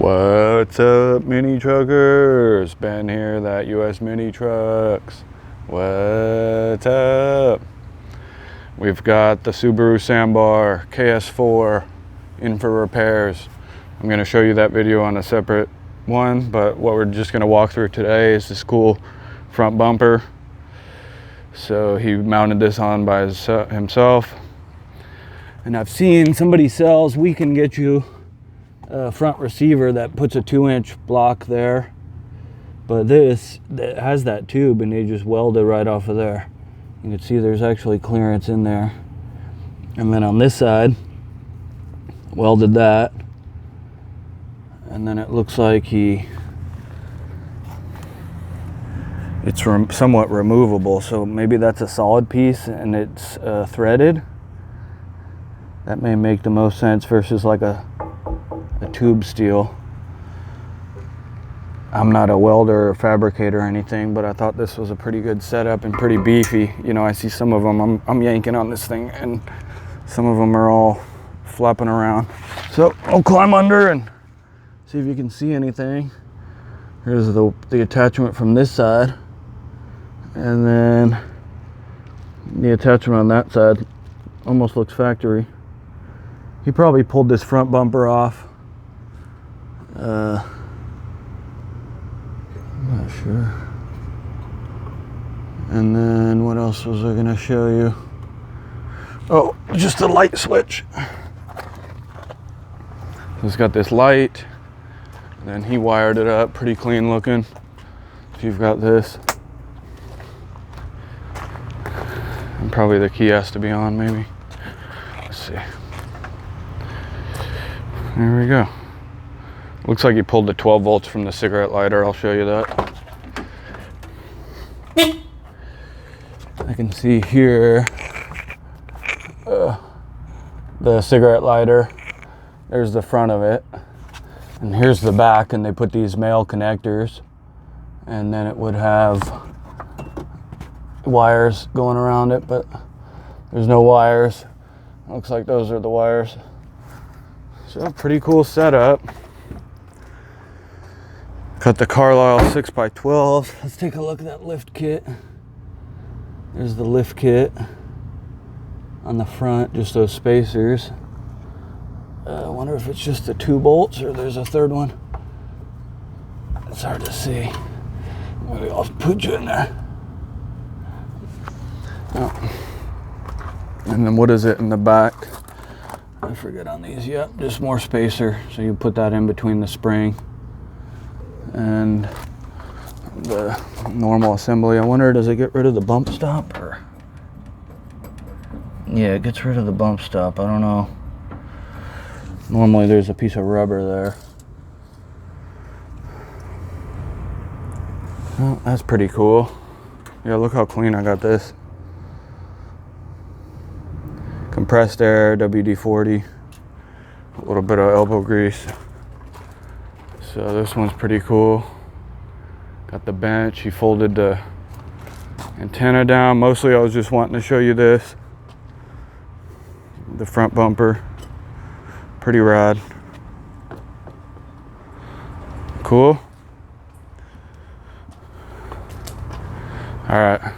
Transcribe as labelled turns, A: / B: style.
A: What's up, mini truckers? Ben here, that US Mini Trucks. What's up? We've got the Subaru Sambar ks4 in for repairs. I'm going to show you that video on a separate one, but what we're just going to walk through today is this cool front bumper. So he mounted this on by himself, and I've seen somebody sells, we can get you a front receiver that puts a 2-inch block there, but this that has that tube, and they just weld it right off of there. You can see there's actually clearance in there, and then on this side welded that, and then it looks like it's somewhat removable, so maybe that's a solid piece and it's threaded. That may make the most sense versus like a tube steel. I'm not a welder or fabricator or anything, but I thought this was a pretty good setup and pretty beefy. You know, I see some of them, I'm yanking on this thing, and some of them are all flapping around. So I'll climb under and see if you can see anything. Here's the attachment from this side, and then the attachment on that side almost looks factory. He probably pulled this front bumper off. I'm not sure. And then what else was I gonna show you? Oh, just a light switch. It's got this light, then he wired it up, pretty clean looking. So you've got this, and probably the key has to be on, maybe. Let's see. There we go. Looks like he pulled the 12 volts from the cigarette lighter. I'll show you that. I can see here the cigarette lighter. There's the front of it, and here's the back, and they put these male connectors, and then it would have wires going around it, but there's no wires. Looks like those are the wires. So pretty cool setup. Got the Carlisle 6x12s. Let's take a look at that lift kit. There's the lift kit on the front, just those spacers. I wonder if it's just the 2 bolts or there's a third one. It's hard to see. Maybe I'll put you in there. Oh. And then what is it in the back? I forget on these. Yep, just more spacer. So you put that in between the spring and the normal assembly. I wonder, does it get rid of the bump stop? Or yeah, it gets rid of the bump stop. I don't know. Normally there's a piece of rubber there. Well, that's pretty cool. Yeah, look how clean I got this. Compressed air, WD-40, a little bit of elbow grease. So this one's pretty cool. Got the bench. He folded the antenna down. Mostly I was just wanting to show you this. The front bumper. Pretty rad. Cool. All right.